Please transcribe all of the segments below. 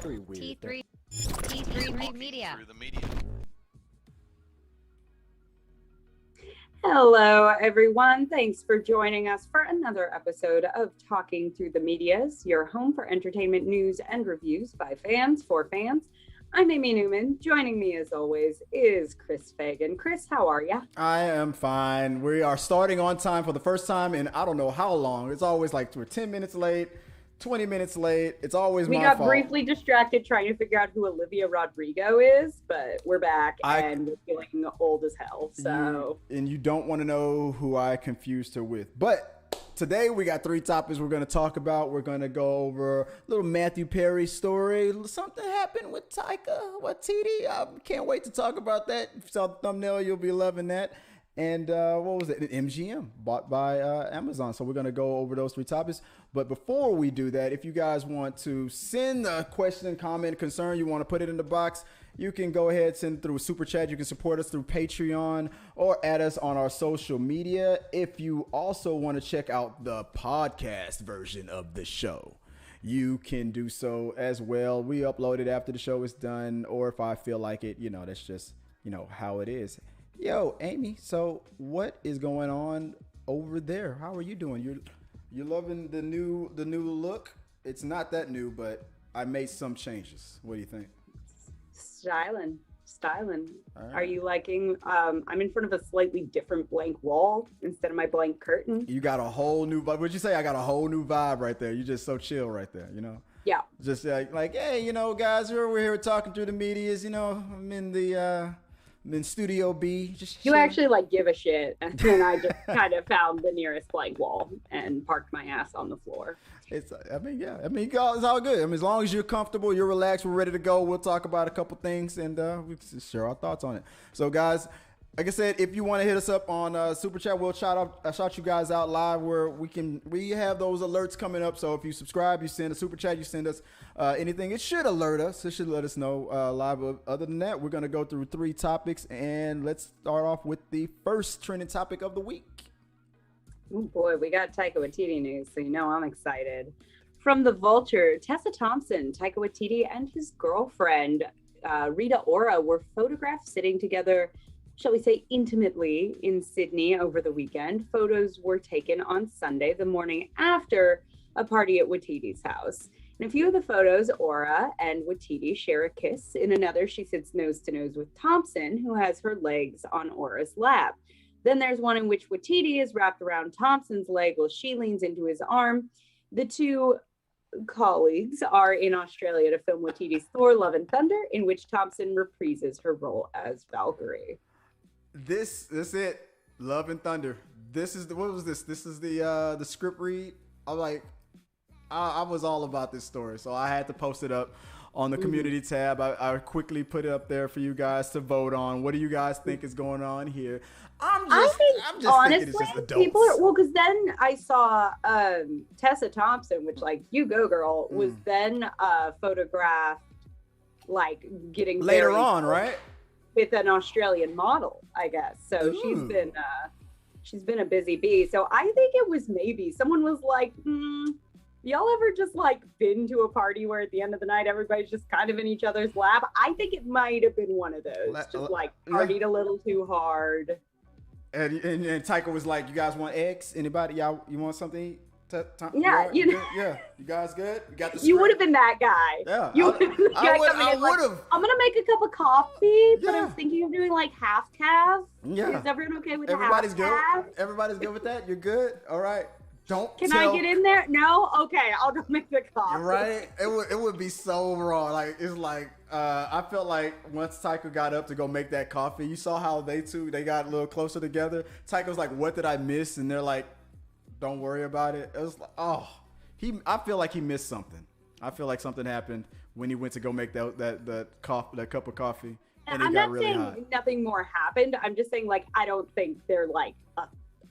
Three weird. T3 Media. Hello, everyone. Thanks for joining us for another episode of Talking Through the Medias, your home for entertainment news and reviews by fans for fans. I'm Amy Newman. Joining me, as always, is Chris Fagan. Chris, how are you? I am fine. We are starting on time for the first time in I don't know how long. It's always like we're 10 minutes late, 20 minutes late. It's always my fault. We got briefly distracted trying to figure out who Olivia Rodrigo is, but we're back and we're feeling old as hell. So and you don't want to know who I confused her with. But today we got three topics we're going to talk about. We're going to go over a little Matthew Perry story. Something happened with Taika Waititi. I can't wait to talk about that. If you saw the thumbnail, you'll be loving that. And what was it? MGM, bought by Amazon. So we're going to go over those three topics. But before we do that, if you guys want to send a question, comment, concern, you want to put it in the box, you can go ahead, send it through a super chat. You can support us through Patreon or add us on our social media. If you also want to check out the podcast version of the show, you can do so as well. We upload it after the show is done, or if I feel like it, that's just, how it is. Yo, Amy, so what is going on over there? How are you doing? You're loving the new look? It's not that new, but I made some changes. What do you think? Styling. Right. Are you liking, I'm in front of a slightly different blank wall instead of my blank curtain. You got a whole new vibe. What'd you say? I got a whole new vibe right there. You're just so chill right there, Yeah. Just like, hey, guys, we're here talking through the medias, I'm in Studio B. Just you actually give a shit, and then I just kind of found the nearest blank wall and parked my ass on the floor. It's all good. As long as you're comfortable, you're relaxed, we're ready to go. We'll talk about a couple things and we share our thoughts on it. So, guys, like I said, if you want to hit us up on Super Chat, we'll shout you guys out live where we have those alerts coming up. So if you subscribe, you send a Super Chat, you send us anything, it should alert us. It should let us know live. Other than that, we're going to go through three topics, and let's start off with the first trending topic of the week. Oh boy, we got Taika Waititi news, so I'm excited. From the Vulture, Tessa Thompson, Taika Waititi, and his girlfriend, Rita Ora, were photographed sitting together, shall we say, intimately in Sydney over the weekend. Photos were taken on Sunday, the morning after a party at Waititi's house. In a few of the photos, Ora and Waititi share a kiss. In another, she sits nose to nose with Thompson, who has her legs on Ora's lap. Then there's one in which Waititi is wrapped around Thompson's leg while she leans into his arm. The two colleagues are in Australia to film Waititi's Thor, Love and Thunder, in which Thompson reprises her role as Valkyrie. This it. Love and Thunder. What was this? This is the script read. I was all about this story, so I had to post it up on the community tab. I quickly put it up there for you guys to vote on. What do you guys think is going on here? I'm just honestly thinking it's just adults. Because then I saw Tessa Thompson, which you go girl, was then photographed getting later on, right? With an Australian model, I guess. So she's been a busy bee. So I think it was maybe someone was like, y'all ever just been to a party where at the end of the night everybody's just kind of in each other's lap? I think it might have been one of those. Just partied a little too hard. And Taika was like, "You guys want eggs? Anybody? You want something?" Yeah, you guys good? You got the script? You would have been that guy. Yeah, I would have. I'm gonna make a cup of coffee, but I was thinking of doing half calf. Yeah. Is everyone okay with Everybody's good. Calf? Everybody's good with that. You're good. All right. Can I get in there? No? Okay, I'll go make the coffee. You're right. It would be so wrong. I felt like once Taika got up to go make that coffee, you saw how they got a little closer together. Taika was like, "What did I miss?" And they're like, "Don't worry about it." It was like, I feel like he missed something. I feel like something happened when he went to go make that cup of coffee, and it got really hot. I'm not saying nothing more happened. I'm just saying I don't think they're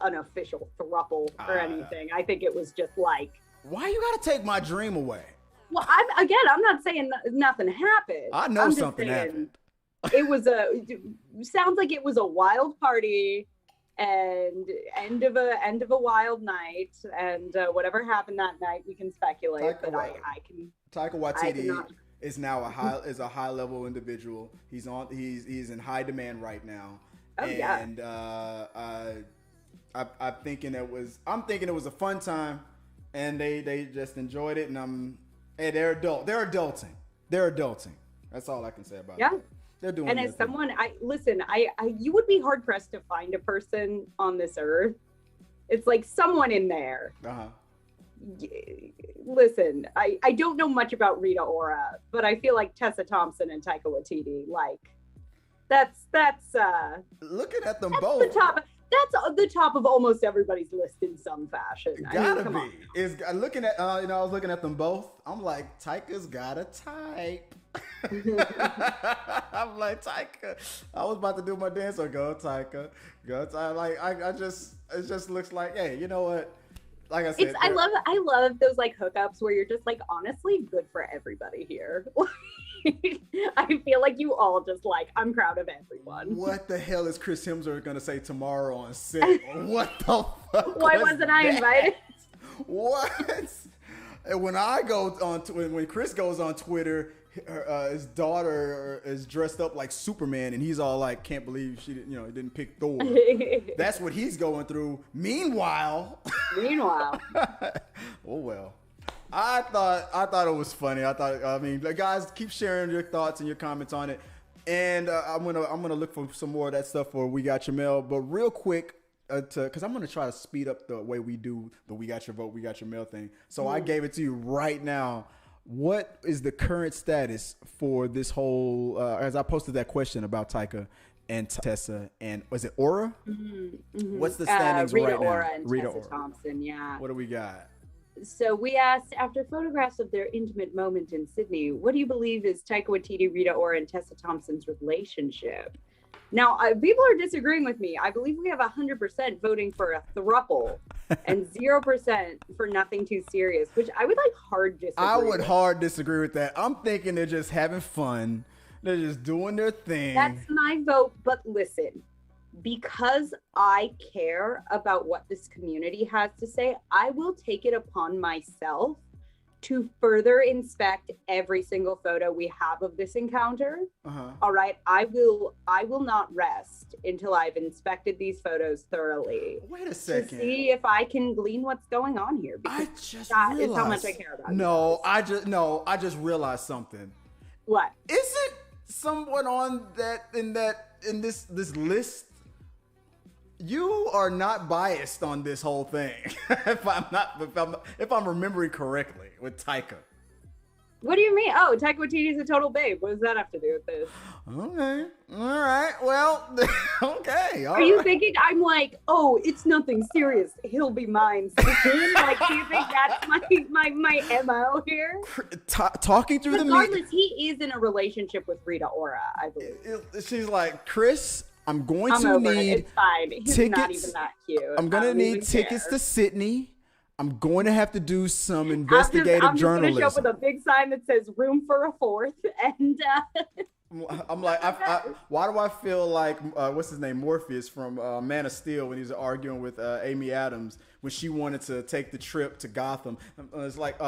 an official throuple or anything. I think it was just why you gotta take my dream away? Well, I'm not saying nothing happened. I know something happened. It sounds like it was a wild party and end of a wild night, and whatever happened that night we can speculate. Taika Waititi is now a high level individual. He's in high demand right now. Oh, and I'm thinking it was a fun time, and they just enjoyed it. And they're adulting. That's all I can say about it. They're doing. And as someone, you would be hard pressed to find a person on this earth. It's like someone in there. Listen, I don't know much about Rita Ora, but I feel like Tessa Thompson and Taika Waititi, like that's looking at them that's both. That's the top of almost everybody's list in some fashion. Gotta be. Is looking at I was looking at them both. I'm like, Taika's got a type. I'm like, Taika. I was about to do my dance, so go Taika. It just looks like, hey, you know what? Like I said, I love those like hookups where you're just like, honestly, good for everybody here. I feel like you all just like, I'm proud of everyone. What the hell is Chris Hemsworth gonna say tomorrow on set? What the fuck? Why wasn't I invited? What? And when Chris goes on Twitter, his daughter is dressed up like Superman, and he's all like, "Can't believe she didn't pick Thor." That's what he's going through. Meanwhile, oh well. I thought it was funny. Guys, keep sharing your thoughts and your comments on it, and I'm gonna look for some more of that stuff for We Got Your Mail. But real quick, because I'm gonna try to speed up the way we do the We Got Your Vote, We Got Your Mail thing. So I gave it to you right now. What is the current status for this whole? As I posted that question about Taika and Tessa, and was it Ora? Mm-hmm. What's the standings Rita right now? Ora and Tessa Thompson, yeah. What do we got? So we asked, after photographs of their intimate moment in Sydney, what do you believe is Taika Waititi, Rita Ora, and Tessa Thompson's relationship? Now, people are disagreeing with me. I believe we have 100% voting for a throuple and 0% for nothing too serious, which I would like hard disagree I would with. hard disagree with that. I'm thinking they're just having fun. They're just doing their thing. That's my vote. But listen, because I care about what this community has to say, I will take it upon myself to further inspect every single photo we have of this encounter. All right, I will not rest until I've inspected these photos thoroughly. Wait a second. To see if I can glean what's going on here. Because that is how much I care about. I just realized something. What? Isn't someone on in this list? You are not biased on this whole thing. if I'm remembering correctly with Taika. What do you mean? Oh, Taika Waititi's a total babe. What does that have to do with this? Okay. All right. Well, okay. Are you thinking I'm like, oh, it's nothing serious, he'll be mine? Like, do you think that's my MO here? Talking through Regardless, he is in a relationship with Rita Ora, I believe. She's like, Chris, I'm going I'm to over need it. It's fine. He's tickets. not even that cute. I'm gonna need tickets to Sydney. I'm going to have to do some investigative journalism. I'm just gonna show up with a big sign that says "Room for a fourth," and I'm like, why do I feel like what's his name, Morpheus from Man of Steel, when he was arguing with Amy Adams when she wanted to take the trip to Gotham? It's like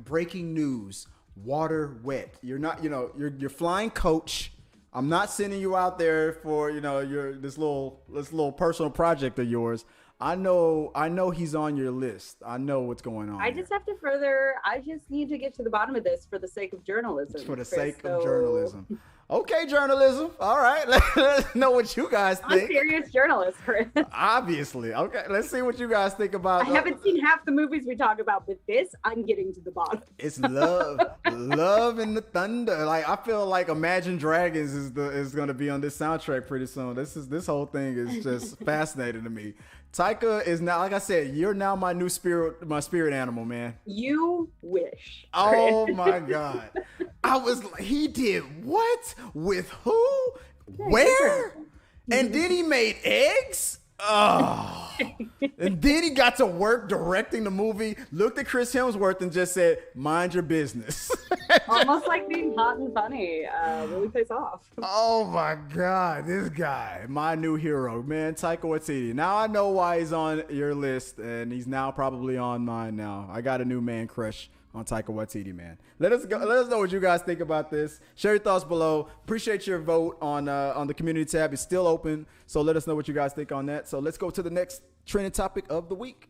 breaking news, water wet. You're not, you're flying coach. I'm not sending you out there for this little personal project of yours. I know he's on your list. I know what's going on. I just need to get to the bottom of this for the sake of journalism. For the sake of journalism. Okay, journalism. All right. Let's know what you guys think. I'm a serious journalist, Chris. Obviously. Okay. Let's see what you guys think about. I haven't seen half the movies we talk about, but this, I'm getting to the bottom. It's love. Love and the thunder. Like, I feel like Imagine Dragons is going to be on this soundtrack pretty soon. This whole thing is just fascinating to me. Taika is now, like I said, you're now my spirit animal, man. You wish. Oh my God. He did what? With who? Where? And then he made eggs? Oh. And then he got to work directing the movie, looked at Chris Hemsworth and just said, mind your business. Almost like being hot and funny really pays off. Oh my God, this guy, my new hero, man, Taika Waititi. Now I know why he's on your list, and he's now probably on mine now. I got a new man crush on Taika Waititi, man. Let us know what you guys think about this. Share your thoughts below. Appreciate your vote on the community tab. It's still open, so let us know what you guys think on that. So let's go to the next trending topic of the week.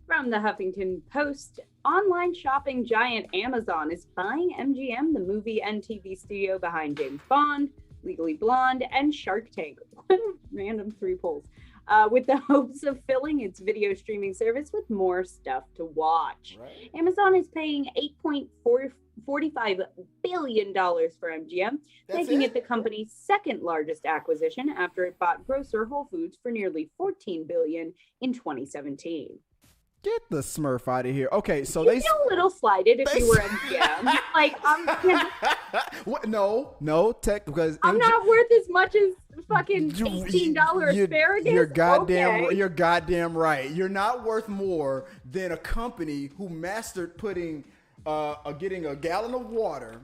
From the Huffington Post, online shopping giant Amazon is buying MGM, the movie and TV studio behind James Bond, Legally Blonde, and Shark Tank. What a random 3 polls. With the hopes of filling its video streaming service with more stuff to watch. Right. Amazon is paying $8.45 billion for MGM, making it the company's second largest acquisition after it bought grocer Whole Foods for nearly $14 billion in 2017. Get the Smurf out of here. Okay, so you feel a little slighted if you were MGM. Like, what? No, because I'm not worth as much as fucking $18 asparagus. You're goddamn right. You're not worth more than a company who mastered putting, getting a gallon of water,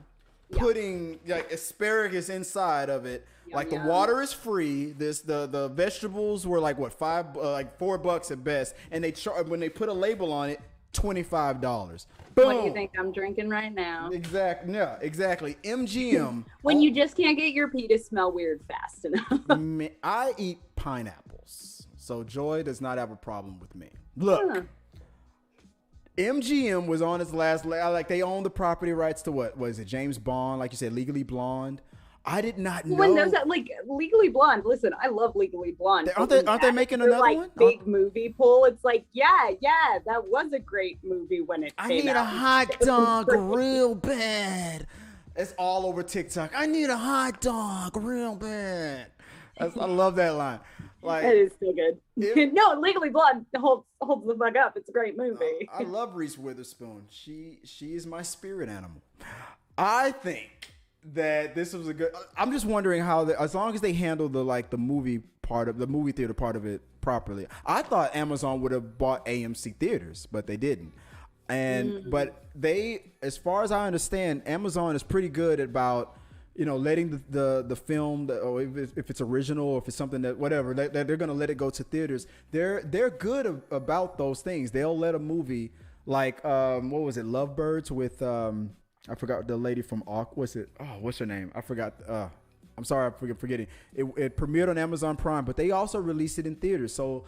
putting like asparagus inside of it. Like the water is free. The vegetables were like what $4 at best, and they when they put a label on it, $25. Boom. What do you think I'm drinking right now? Exactly. Yeah, exactly. MGM. When you just can't get your pee to smell weird fast enough. I eat pineapples, so Joy does not have a problem with me. Look. MGM was on its last like they own the property rights to what was it? James Bond, like you said, Legally Blonde. I did not know. When there's that, like, Legally Blonde, listen, I love Legally Blonde. Aren't they making another one? Big movie pull. It's like, yeah, that was a great movie when it came out. I need a hot dog real bad. It's all over TikTok. I need a hot dog real bad. I love that line. Like, that is so good. No, Legally Blonde holds the fuck up. It's a great movie. I love Reese Witherspoon. She is my spirit animal. I think that this was a good. I'm just wondering how, as long as they handle the movie part of the movie theater part of it properly. I thought Amazon would have bought AMC theaters, but they didn't. And but they, as far as I understand, Amazon is pretty good about letting the film, or if it's original or if it's something that whatever that they're gonna let it go to theaters. They're good about those things. They'll let a movie like what was it, Lovebirds with I forgot the lady from what's her name? I forgot. I'm sorry, I'm forgetting. It premiered on Amazon Prime, but they also released it in theaters. So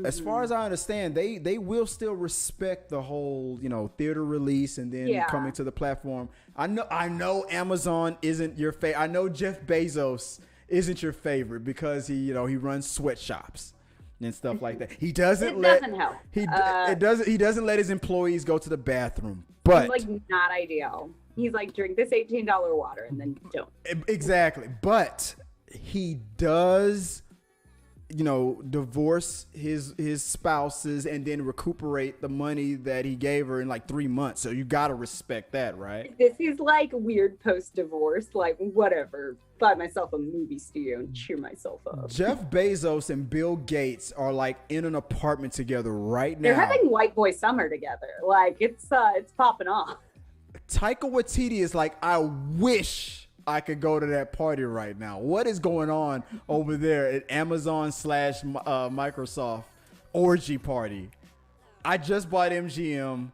as far as I understand, they will still respect the whole theater release and then coming to the platform. I know Amazon isn't your favorite. I know Jeff Bezos isn't your favorite because he runs sweatshops and stuff like that. He doesn't doesn't help. He doesn't let his employees go to the bathroom. But like, not ideal. He's like, drink this $18 water and then don't. Exactly. But he does, divorce his spouses and then recuperate the money that he gave her in like 3 months. So you got to respect that, right? This is like weird post-divorce, like whatever. Buy myself a movie studio and cheer myself up. Jeff Bezos and Bill Gates are like in an apartment together right now. They're having white boy summer together. Like it's popping off. Taika Waititi is like, I wish I could go to that party right now. What is going on over there at Amazon / Microsoft orgy party? I just bought MGM.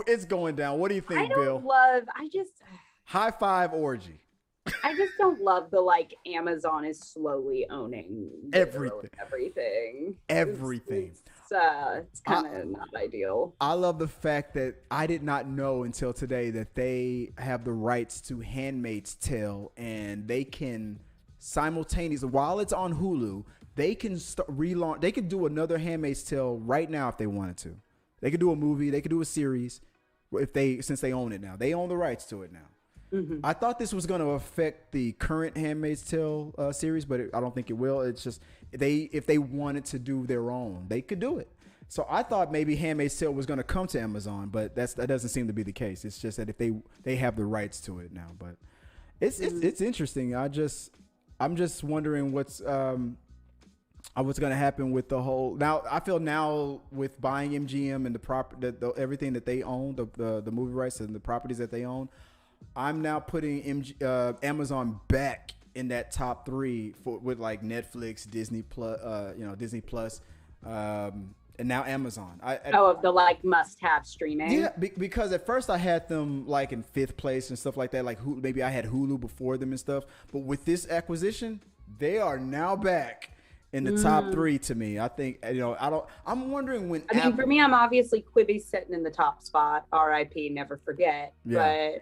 It's going down. What do you think, Bill? High five orgy. I just don't love the Amazon is slowly owning everything. It's kind of not ideal. I love the fact that I did not know until today that they have the rights to Handmaid's Tale, and they can simultaneously, while it's on Hulu, they can relaunch. They can do another Handmaid's Tale right now if they wanted to. They could do a movie. They could do a series since they own it now. They own the rights to it now. I thought this was going to affect the current Handmaid's Tale series, but I don't think it will. It's just if they wanted to do their own, they could do it. So I thought maybe Handmaid's Tale was going to come to Amazon, but that doesn't seem to be the case. It's just that if they have the rights to it now, but it's interesting. I'm just wondering what's going to happen with the whole. Now I feel now with buying MGM and everything that they own, the movie rights and the properties that they own. I'm now putting Amazon back in that top 3 with like Netflix, Disney Plus, and now Amazon. Of the like must-have streaming. Yeah, because at first I had them like in 5th place and stuff like that. Like maybe I had Hulu before them and stuff. But with this acquisition, they are now back in the top 3 to me. I think I'm wondering when. I mean, for me, I'm obviously Quibi sitting in the top spot. R.I.P. Never forget. Yeah.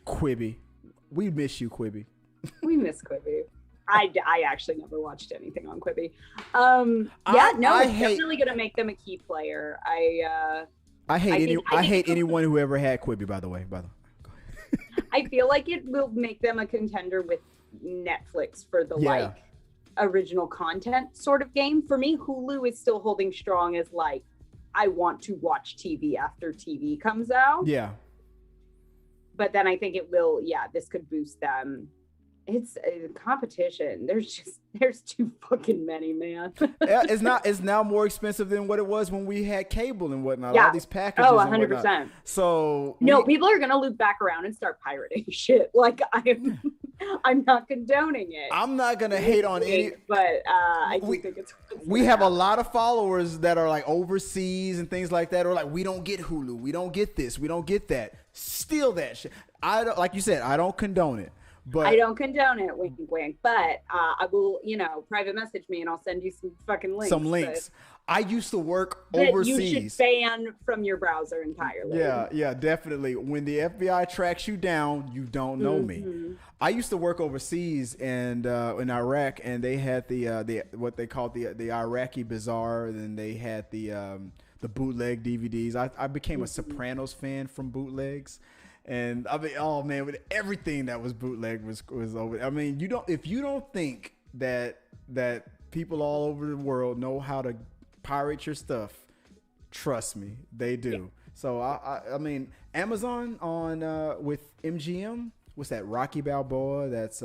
But Quibi, we miss you, Quibi. We miss Quibi. I actually never watched anything on Quibi. It's definitely gonna make them a key player. I hate anyone who ever had Quibi. By the way. I feel like it will make them a contender with Netflix for the like original content sort of game. For me, Hulu is still holding strong as like I want to watch TV after TV comes out. Yeah. But then I think it will. Yeah, this could boost them. It's a competition. There's too fucking many, man. It's now more expensive than what it was when we had cable and whatnot. Yeah. All these packages. Oh, 100%. So people are gonna loop back around and start pirating shit. Like I'm not condoning it. I'm not gonna hate on any, but I do think it's. We have a lot of followers that are like overseas and things like that, or like we don't get Hulu, we don't get this, we don't get that. Steal that shit. Like you said, I don't condone it. But I don't condone it, wink, wink. But I will, private message me and I'll send you some fucking links. I used to work overseas. You should ban from your browser entirely. Yeah, definitely. When the FBI tracks you down, you don't know me. I used to work overseas and in Iraq, and they had the what they called the Iraqi Bazaar, and they had the bootleg DVDs. I became a Sopranos fan from bootlegs. And I mean, oh man, with everything that was bootleg was over. I mean, if you don't think that people all over the world know how to pirate your stuff, trust me, they do. Yeah. So I mean, Amazon on with MGM, what's that? Rocky Balboa, that's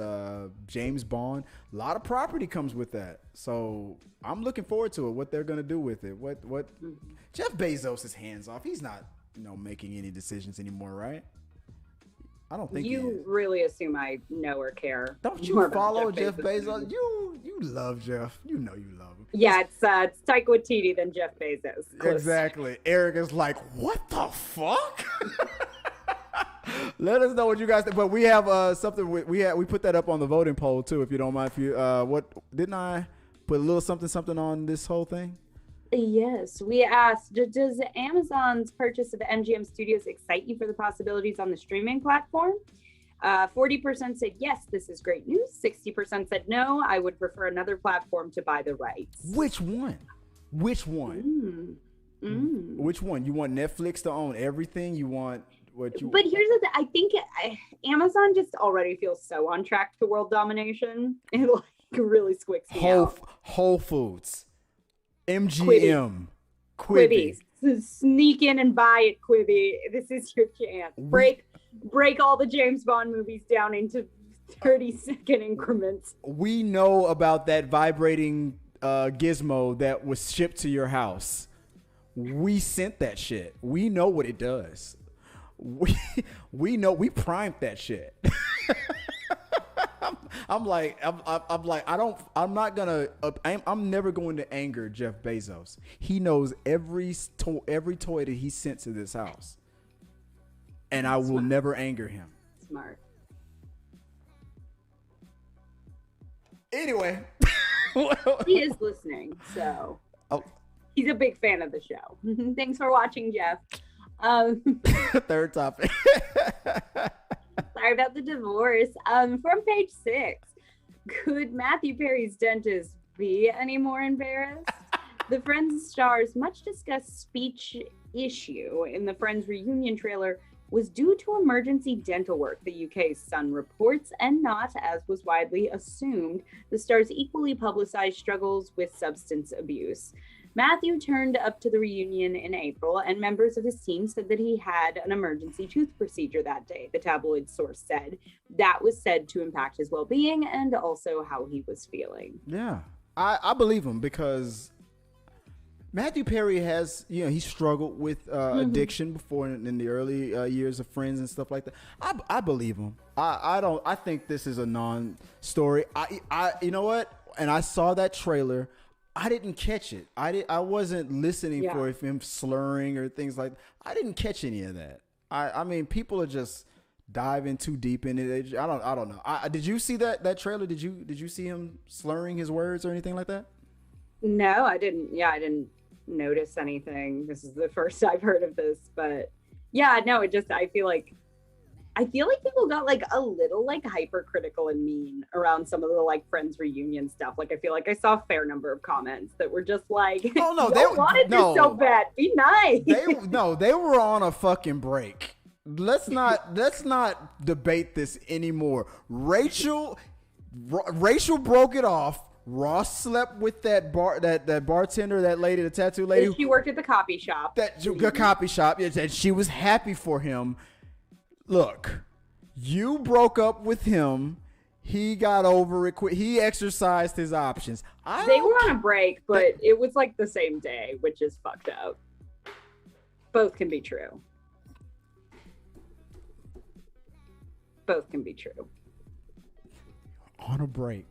James Bond. A lot of property comes with that. So I'm looking forward to it. What they're gonna do with it? What Jeff Bezos is hands off. He's not making any decisions anymore, right? I don't think you really assume I know or care. Don't you follow Jeff Bezos? You love Jeff. You know you love him. Yeah, it's Taika Waititi than Jeff Bezos. Exactly. Eric is like, what the fuck? Let us know what you guys think. But we have something. We put that up on the voting poll too. If you don't mind, what didn't I put a little something on this whole thing? Yes, we asked, does Amazon's purchase of MGM Studios excite you for the possibilities on the streaming platform? 40% said yes, this is great news. 60% said no, I would prefer another platform to buy the rights. Which one? Which one? You want Netflix to own everything? You want what you? But here's the thing. I think Amazon just already feels so on track to world domination. It like really squicks me out. Whole Foods. MGM, Quibi. Sneak in and buy it, Quibi. This is your chance. Break all the James Bond movies down into 30-second increments. We know about that vibrating gizmo that was shipped to your house. We sent that shit. We know what it does. We know we primed that shit. I'm never going to anger Jeff Bezos. He knows every toy that he sent to this house, and I will never anger him. Smart. Anyway, he is listening, so he's a big fan of the show. Thanks for watching, Jeff. Third topic. Sorry about the divorce. From PageSix, could Matthew Perry's dentist be any more embarrassed? The Friends star's much discussed speech issue in the Friends reunion trailer was due to emergency dental work, the UK's Sun reports, and not, as was widely assumed, the star's equally publicized struggles with substance abuse. Matthew turned up to the reunion in April, and members of his team said that he had an emergency tooth procedure that day, the tabloid source said. That was said to impact his well-being and also how he was feeling. Yeah, I believe him because Matthew Perry has, he struggled with addiction before in the early years of Friends and stuff like that. I believe him. I think this is a non-story. You know what? And I saw that trailer. I didn't catch it. I wasn't listening for him slurring or things like. I didn't catch any of that. I mean, people are just diving too deep in it. I don't know. Did you see that trailer? Did you see him slurring his words or anything like that? No, I didn't. Yeah, I didn't notice anything. This is the first I've heard of this, but yeah, no, I feel like people got like a little like hypercritical and mean around some of the like Friends reunion stuff. Like I feel like I saw a fair number of comments that were just like, "Oh no, they wanted this so bad. Be nice." They were on a fucking break. Let's not debate this anymore. Rachel broke it off. Ross slept with that bartender, that lady, the tattoo lady. She worked at the copy shop. The copy shop. And she was happy for him. Look, you broke up with him. He got over it quick. He exercised his options. They were on a break, but it was like the same day, which is fucked up. Both can be true. Both can be true. On a break.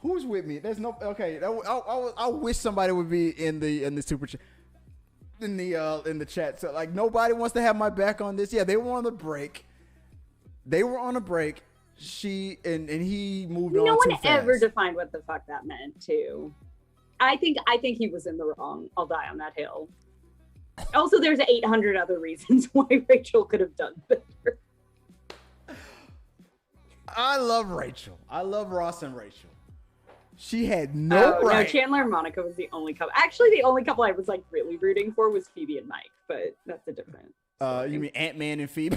Who's with me? There's no. Okay. I wish somebody would be in the super chat. In the chat. So like nobody wants to have my back on this. Yeah, they were on the break. She and he moved on. No one ever defined what the fuck that meant too. I think he was in the wrong. I'll die on that hill. Also, there's 800 other reasons why Rachel could have done better. I love Rachel. I love Ross and Rachel. She had no right. No, Chandler and Monica was the only couple. Actually, the only couple I was like really rooting for was Phoebe and Mike, but that's a different. You mean Ant-Man and Phoebe?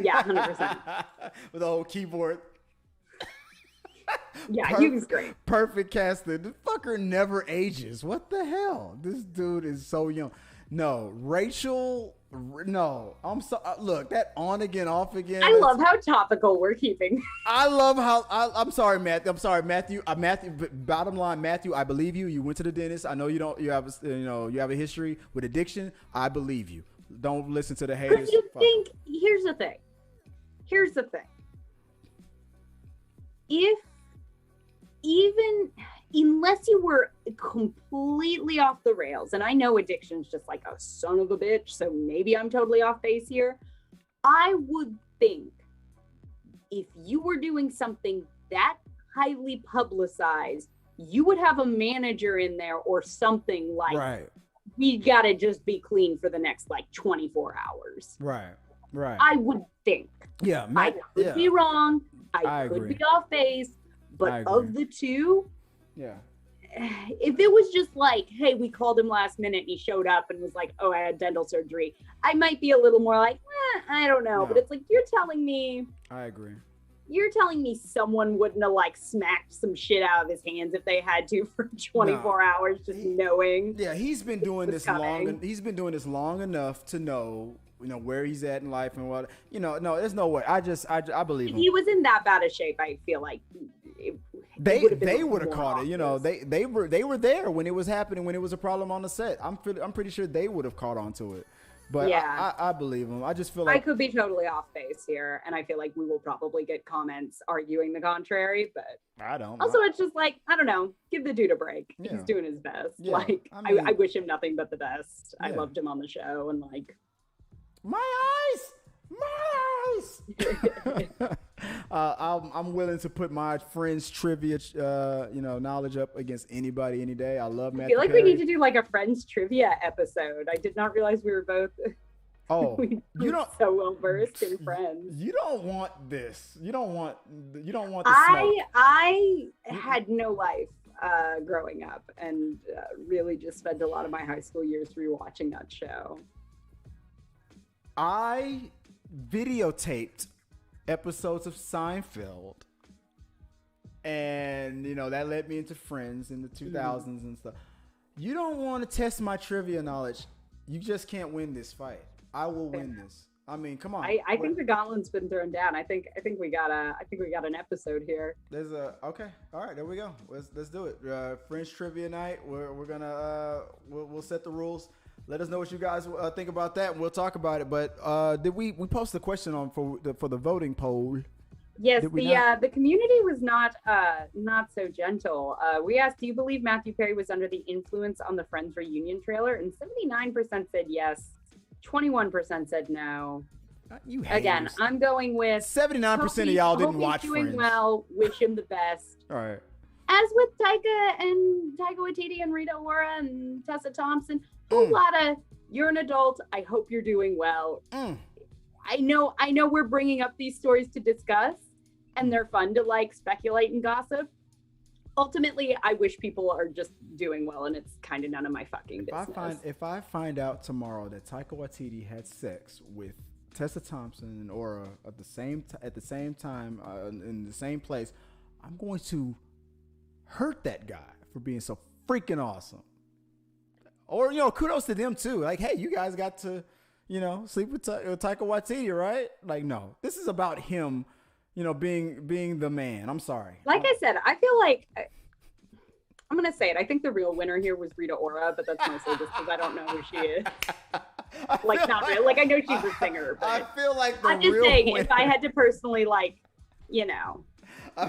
Yeah, 100%. With the whole keyboard. Yeah, he was great. Perfect casting. The fucker never ages. What the hell? This dude is so young. No, Rachel. No, I'm so. Look, that on again, off again. I love how topical we're keeping. I love how. I'm sorry, Matthew. Matthew. Bottom line, Matthew. I believe you. You went to the dentist. I know you don't. You have a history with addiction. I believe you. Don't listen to the haters. You think? Here's the thing. Unless you were completely off the rails, and I know addiction's just like a son of a bitch, so maybe I'm totally off base here. I would think if you were doing something that highly publicized, you would have a manager in there or something like, right. We gotta just be clean for the next like 24 hours. Right. I would think. Yeah, I could be wrong. I could agree. Be off base, but of the two, yeah. If it was just like, hey, we called him last minute and he showed up and was like, oh, I had dental surgery, I might be a little more like, I don't know. No. But it's like, you're telling me. I agree. You're telling me someone wouldn't have like smacked some shit out of his hands if they had to for 24 hours, just knowing. Yeah, he's been doing this long. He's been doing this long enough to know, where he's at in life and what. No, there's no way. I believe him. If he was in that bad a shape, I feel like they would have caught it. They were there when it was happening, when it was a problem on the set. I'm pretty sure they would have caught on to it. But yeah. I believe him. I just feel like I could be totally off base here, and I feel like we will probably get comments arguing the contrary. But I don't. Also, it's just like, I don't know. Give the dude a break. Yeah. He's doing his best. Yeah. Like I wish him nothing but the best. Yeah. I loved him on the show, and like my eyes. I'm willing to put my Friends trivia, knowledge up against anybody any day. I love Matthew. I feel like we need to do like a Friends trivia episode. I did not realize we were both. Oh, you don't so well versed in Friends. You don't want this. You don't want the smoke. I had no life growing up, and really just spent a lot of my high school years rewatching that show. I videotaped episodes of Seinfeld, and that led me into Friends in the 2000s and stuff. You don't want to test my trivia knowledge. You just can't win this fight. I will win this. I mean, come on. I think the gauntlet's been thrown down. I think we got an episode here. There's okay. All right, there we go. Let's do it. Friends trivia night. We're gonna we'll set the rules. Let us know what you guys think about that, and we'll talk about it. But did we post the question on for the voting poll? Yes, Did we not? the community was not so gentle. We asked, do you believe Matthew Perry was under the influence on the Friends reunion trailer? And 79% said yes, 21% said no. You Again, haters. I'm going with 79% of y'all didn't watch he's doing Friends. well. Wish him the best. All right. As with Taika Waititi and Rita Ora and Tessa Thompson, a lot of you're an adult. I hope you're doing well. I know we're bringing up these stories to discuss, and they're fun to like speculate and gossip. Ultimately, I wish people are just doing well, and it's kind of none of my fucking business. If I find out tomorrow that Taika Waititi had sex with Tessa Thompson and Aura at the same time in the same place, I'm going to hurt that guy for being so freaking awesome. Or kudos to them too. Like, hey, you guys got to sleep with Taika Waititi, right? Like, no, this is about him, being the man. I'm sorry. Like I said, I feel like I'm gonna say it. I think the real winner here was Rita Ora, but that's mostly just because I don't know who she is. Like, not real. Like, I know she's a singer, but I feel like I'm just saying, winner. if I had to personally,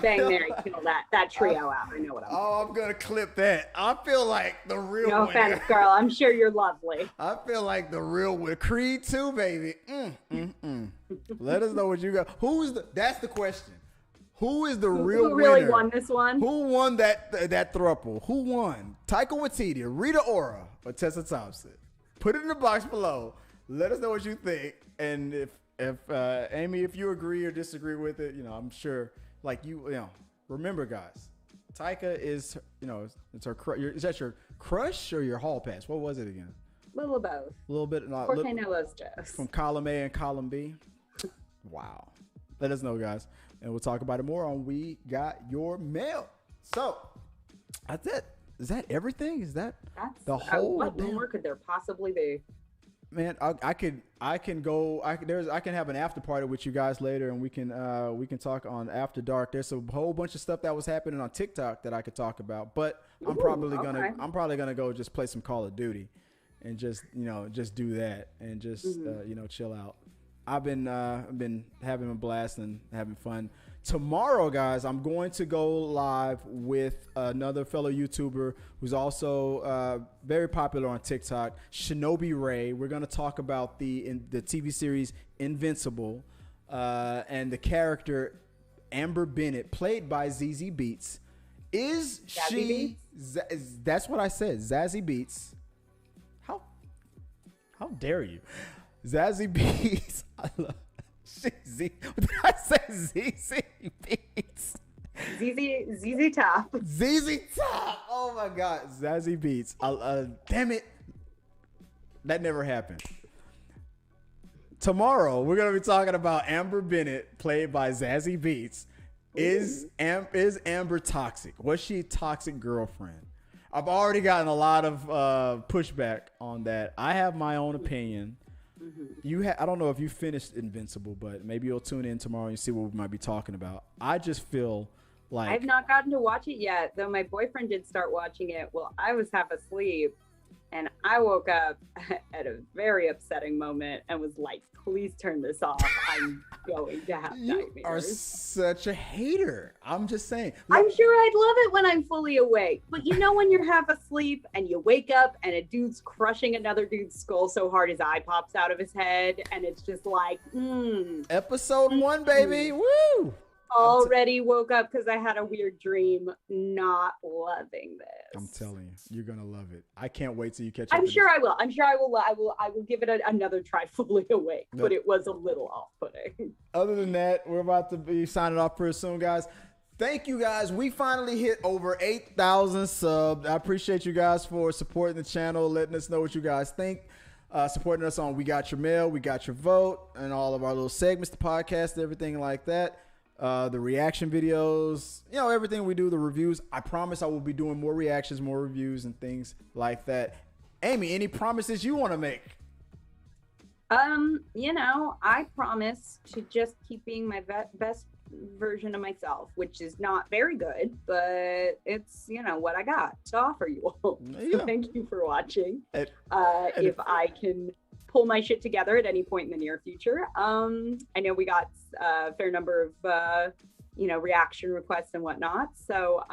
bang, marry, kill that trio out, I know what I'm saying. Oh, I'm gonna clip that. I feel like the real No winner. offense, girl. I'm sure you're lovely. I feel like the real winner. Creed 2, baby. Let us know what you got. That's the question. Who is the real winner? Who really won this one? Who won that throuple? Who won? Taika Waititi, Rita Ora, or Tessa Thompson? Put it in the box below. Let us know what you think. And if Amy, if you agree or disagree with it, I'm sure. Like remember, guys, Taika is it's her. Is that your crush or your hall pass? What was it again? A little of both. A little bit. Porque no los dos. From column A and column B. Wow. Let us know, guys, and we'll talk about it more on We Got Your Mail. So that's it. Is that everything? Is that the whole? What more could there possibly be? Man, I can have an after party with you guys later, and we can talk on After Dark. There's a whole bunch of stuff that was happening on TikTok that I could talk about, but I'm probably gonna go just play some Call of Duty, and just do that and just chill out. I've been having a blast and having fun. Tomorrow, guys, I'm going to go live with another fellow YouTuber who's also very popular on TikTok, Shinobi Ray. We're going to talk about the TV series Invincible and the character Amber Bennett, played by ZZ Beetz. Is Zazie she? That's what I said. Zazie Beetz. How dare you? Zazie Beetz. I love. Did I say ZZ Beetz? ZZ Top. ZZ Top. Oh my God, Zazie Beetz. Damn it, that never happened. Tomorrow we're gonna be talking about Amber Bennett, played by Zazie Beetz. Is Amber toxic? Was she a toxic girlfriend? I've already gotten a lot of pushback on that. I have my own opinion. I don't know if you finished Invincible, but maybe you'll tune in tomorrow and see what we might be talking about. I just feel like I've not gotten to watch it yet, though my boyfriend did start watching it. Well, I was half asleep, and I woke up at a very upsetting moment and was like, please turn this off. I'm going to have nightmares. You are such a hater. I'm just saying. I'm sure I'd love it when I'm fully awake. But when you're half asleep and you wake up and a dude's crushing another dude's skull so hard his eye pops out of his head, and it's just like, Episode 1, baby. Woo! Already woke up because I had a weird dream. Not loving this. I'm telling you, you're gonna love it. I can't wait till you catch up. I'm sure I will. I will give it another try fully awake. But it was a little off-putting. Other than that, we're about to be signing off pretty soon, guys. Thank you, guys. We finally hit over 8,000 subs. I appreciate you guys for supporting the channel, letting us know what you guys think. Supporting us on We Got Your Mail, We Got Your Vote, and all of our little segments, the podcast, everything like that. The reaction videos, everything we do, the reviews. I promise I will be doing more reactions, more reviews, and things like that. Amy, any promises you want to make? I promise to just keep being my best version of myself, which is not very good, but it's, what I got to offer you all. So thank you for watching. If I can pull my shit together at any point in the near future. I know we got a fair number of, reaction requests and whatnot. So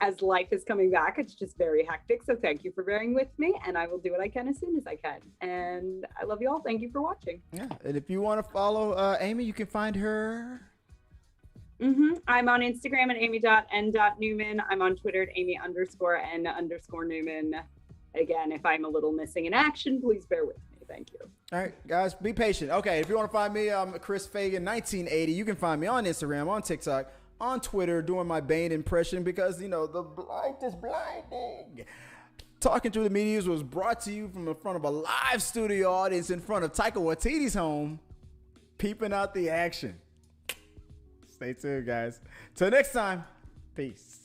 as life is coming back, it's just very hectic. So thank you for bearing with me, and I will do what I can as soon as I can. And I love you all. Thank you for watching. Yeah, and if you want to follow Amy, you can find her. I'm on Instagram at amy.n.newman. I'm on Twitter at amy_n_Newman. Again, if I'm a little missing in action, please bear with me. Thank you. All right, guys, be patient. Okay, if you want to find me, I'm Chris Fagan 1980. You can find me on Instagram, on TikTok, on Twitter, doing my Bane impression because, the light is blinding. Talking Through the Medias was brought to you from in front of a live studio audience in front of Taika Waititi's home, peeping out the action. Stay tuned, guys. Till next time, peace.